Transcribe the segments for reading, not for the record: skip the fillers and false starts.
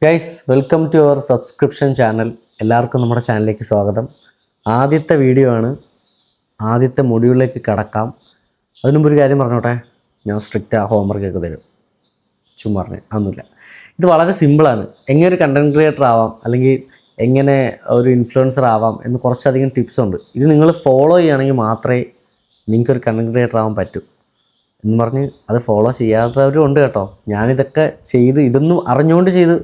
Guys, welcome to our subscription channel. എല്ലാവർക്കും നമ്മുടെ ചാനലിലേക്ക് സ്വാഗതം. ആദ്യത്തെ വീഡിയോ ആണ്, ആദ്യത്തെ മൊഡ്യൂളിലേക്ക് കടക്കാം. അതിനുമുമ്പ് ഒരു കാര്യം പറഞ്ഞോട്ടെ, ഞാൻ സ്ട്രിക്റ്റ് ഹോംവർക്കൊക്കെ തരും. ചുമ്മാ പറഞ്ഞ് അതൊന്നുമില്ല. ഇത് വളരെ സിമ്പിളാണ്. എങ്ങനെ ഒരു കണ്ടൻറ് ക്രിയേറ്റർ ആവാം, അല്ലെങ്കിൽ എങ്ങനെ ഒരു ഇൻഫ്ലുവൻസർ ആവാം എന്ന് കുറച്ചധികം ടിപ്സ് ഉണ്ട്. ഇത് നിങ്ങൾ ഫോളോ ചെയ്യുകയാണെങ്കിൽ മാത്രമേ നിങ്ങൾക്കൊരു കണ്ടൻറ് ക്രിയേറ്റർ ആവാൻ പറ്റൂ എന്ന് പറഞ്ഞ് അത് ഫോളോ ചെയ്യാത്തവരും ഉണ്ട് കേട്ടോ. ഞാനിതൊക്കെ ഇതൊന്നും അറിഞ്ഞുകൊണ്ട് ചെയ്ത്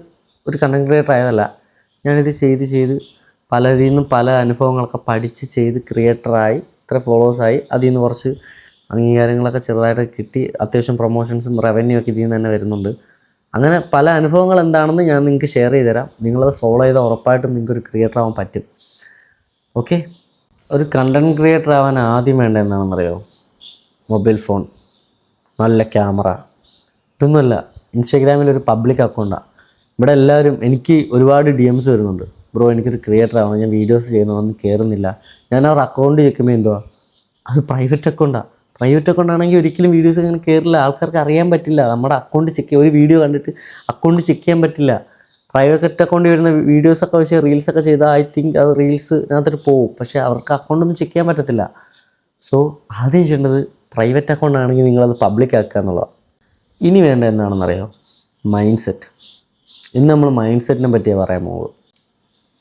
ഒരു കണ്ടൻറ് ക്രിയേറ്റർ ആയതല്ല. ഞാനിത് ചെയ്ത് പലരിൽ നിന്നും പല അനുഭവങ്ങളൊക്കെ പഠിച്ച് ചെയ്ത് ക്രിയേറ്ററായി, ഇത്ര ഫോളോവേഴ്സായി. അതിൽ നിന്ന് കുറച്ച് അംഗീകാരങ്ങളൊക്കെ ചെറുതായിട്ട് കിട്ടി. അത്യാവശ്യം പ്രൊമോഷൻസും റവന്യൂ ഒക്കെ ഇതിൽ നിന്ന് തന്നെ വരുന്നുണ്ട്. അങ്ങനെ പല അനുഭവങ്ങൾ എന്താണെന്ന് ഞാൻ നിങ്ങൾക്ക് ഷെയർ ചെയ്ത് തരാം. നിങ്ങളത് ഫോളോ ചെയ്താൽ ഉറപ്പായിട്ടും നിങ്ങൾക്കൊരു ക്രിയേറ്റർ ആവാൻ പറ്റും. ഓക്കെ, ഒരു കണ്ടൻറ് ക്രിയേറ്റർ ആവാൻ ആദ്യം വേണ്ട എന്താണെന്നറിയോ? മൊബൈൽ ഫോൺ, നല്ല ക്യാമറ. ഇതൊന്നുമല്ല, ഇൻസ്റ്റാഗ്രാമിലൊരു പബ്ലിക് അക്കൗണ്ടാണ്. ഇവിടെ എല്ലാവരും എനിക്ക് ഒരുപാട് DMs വരുന്നുണ്ട്. ബ്രോ, എനിക്കൊരു ക്രിയേറ്റർ ആവണം, ഞാൻ വീഡിയോസ് ചെയ്യുന്നതൊന്നും കയറുന്നില്ല. ഞാൻ അവർ അക്കൗണ്ട് ചെക്കുമ്പോൾ എന്തുവാ, അത് പ്രൈവറ്റ് അക്കൗണ്ടാണ്. പ്രൈവറ്റ് അക്കൗണ്ടാണെങ്കിൽ ഒരിക്കലും വീഡിയോസ് അങ്ങനെ കയറില്ല. ആൾക്കാർക്ക് അറിയാൻ പറ്റില്ല. നമ്മുടെ അക്കൗണ്ട് ചെക്ക് ചെയ്യുക, ഒരു വീഡിയോ കണ്ടിട്ട് അക്കൗണ്ട് ചെക്ക് ചെയ്യാൻ പറ്റില്ല. പ്രൈവറ്റ് അക്കൗണ്ടിൽ വരുന്ന വീഡിയോസൊക്കെ വെച്ച് റീൽസൊക്കെ ചെയ്താൽ ഐ തിങ്ക് അത് റീൽസിനകത്തിട്ട് പോകും. പക്ഷേ അവർക്ക് അക്കൗണ്ടൊന്നും ചെക്ക് ചെയ്യാൻ പറ്റത്തില്ല. സോ ആദ്യം ചെയ്യേണ്ടത്, പ്രൈവറ്റ് അക്കൗണ്ട് ആണെങ്കിൽ നിങ്ങളത് പബ്ലിക് ആക്കുക എന്നുള്ളതാണ്. ഇനി വേണ്ട എന്താണെന്നറിയോ? Mind set. ഇന്ന് നമ്മൾ മൈൻഡ് സെറ്റിനെ പറ്റിയാണ് പറയാൻ പോകുന്നത്.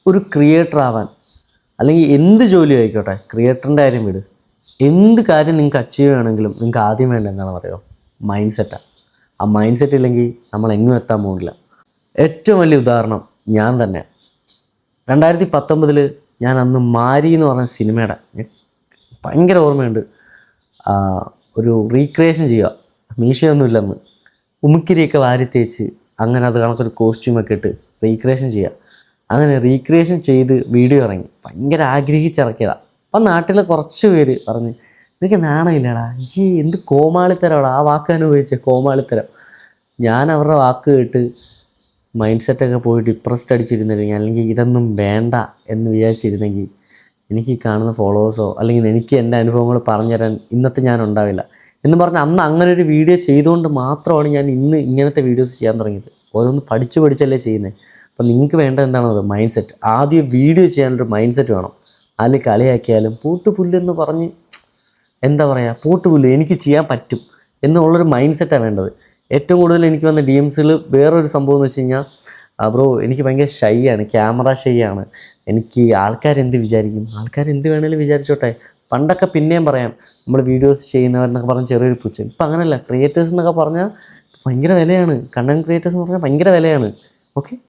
ഒരു ക്രിയേറ്റർ ആവാൻ, അല്ലെങ്കിൽ എന്ത് ജോലി ആയിക്കോട്ടെ, ക്രിയേറ്ററിൻ്റെ കാര്യം വിട്, എന്ത് കാര്യം നിങ്ങൾക്ക് അച്ചീവ് ചെയ്യണമെങ്കിലും നിങ്ങൾക്ക് ആദ്യം വേണ്ട എന്താണെന്ന് പറയുമോ? മൈൻഡ് സെറ്റാണ്. ആ മൈൻഡ് സെറ്റ് ഇല്ലെങ്കിൽ നമ്മൾ എങ്ങും എത്താൻ പോകില്ല. ഏറ്റവും വലിയ ഉദാഹരണം ഞാൻ തന്നെ. 2019 ഞാൻ അന്ന് മാരി എന്ന് പറഞ്ഞ സിനിമയുടെ ഭയങ്കര ഓർമ്മയുണ്ട്. ഒരു റീക്രിയേഷൻ ചെയ്യുക, മീശയൊന്നുമില്ലെന്ന്, ഉമിക്കിരിയൊക്കെ വാരിത്തേച്ച് അങ്ങനെ അത് കണക്കൊരു കോസ്റ്റ്യൂമൊക്കെ ഇട്ട് റീക്രിയേഷൻ ചെയ്യുക. അങ്ങനെ റീക്രിയേഷൻ ചെയ്ത് വീഡിയോ ഇറങ്ങി. ഭയങ്കര ആഗ്രഹിച്ചിറക്കിയതാണ്. അപ്പം നാട്ടിലെ കുറച്ച് പേര് പറഞ്ഞ്, എനിക്ക് നാണമില്ലടാ, എന്ത് കോമാളിത്തരമാണ് ആ വാക്കാണ് ഉപയോഗിച്ചത്, കോമാളിത്തരം. ഞാൻ അവരുടെ വാക്ക് കേട്ട് മൈൻഡ് സെറ്റൊക്കെ പോയി ഡിപ്രസ്ഡ് അടിച്ചിരുന്നെങ്കിൽ, അല്ലെങ്കിൽ ഇതൊന്നും വേണ്ട എന്ന് വിചാരിച്ചിരുന്നെങ്കിൽ എനിക്ക് ഈ കാണുന്ന ഫോളോവേഴ്സോ അല്ലെങ്കിൽ എനിക്ക് എൻ്റെ അനുഭവങ്ങൾ പറഞ്ഞുതരാൻ ഇന്നത്തെ ഞാൻ ഉണ്ടാവില്ല. എന്ന് പറഞ്ഞാൽ അന്ന് അങ്ങനെ ഒരു വീഡിയോ ചെയ്തുകൊണ്ട് മാത്രമാണ് ഞാൻ ഇന്ന് ഇങ്ങനത്തെ വീഡിയോസ് ചെയ്യാൻ തുടങ്ങിയത്. ഓരോന്ന് പഠിച്ചല്ലേ ചെയ്യുന്നത്. അപ്പോൾ നിങ്ങൾക്ക് വേണ്ടത് എന്താണെന്നത് മൈൻഡ് സെറ്റ്. ആദ്യം വീഡിയോ ചെയ്യാനൊരു മൈൻഡ് സെറ്റ് വേണം. അതിൽ കളിയാക്കിയാലും പൂട്ടുപുല്ലെന്ന് പറഞ്ഞ് എന്താ പറയുക, പൂട്ടുപുല്ല് എനിക്ക് ചെയ്യാൻ പറ്റും എന്നുള്ളൊരു മൈൻഡ് സെറ്റാണ് വേണ്ടത്. ഏറ്റവും കൂടുതൽ എനിക്ക് വന്ന DMsൽ വേറൊരു സംഭവം എന്ന് വെച്ച് കഴിഞ്ഞാൽ, ബ്രോ എനിക്ക് ഭയങ്കര ഷൈ ആണ്, ക്യാമറ ഷൈ ആണ്, എനിക്ക് ആൾക്കാരെന്ത് വിചാരിക്കും, ആൾക്കാരെന്ത് വേണേലും വിചാരിച്ചോട്ടെ. പണ്ടൊക്കെ പിന്നെയും പറയാം, നമ്മൾ വീഡിയോസ് ചെയ്യുന്നവരെന്നൊക്കെ പറഞ്ഞാൽ ചെറിയൊരു പുച്ഛം. ഇപ്പം അങ്ങനെയല്ല. ക്രിയേറ്റേഴ്സ് എന്നൊക്കെ പറഞ്ഞാൽ ഭയങ്കര വിലയാണ്. കണ്ടൻറ് ക്രിയേറ്റേഴ്സ് എന്ന് പറഞ്ഞാൽ ഭയങ്കര വിലയാണ്. ഓക്കെ.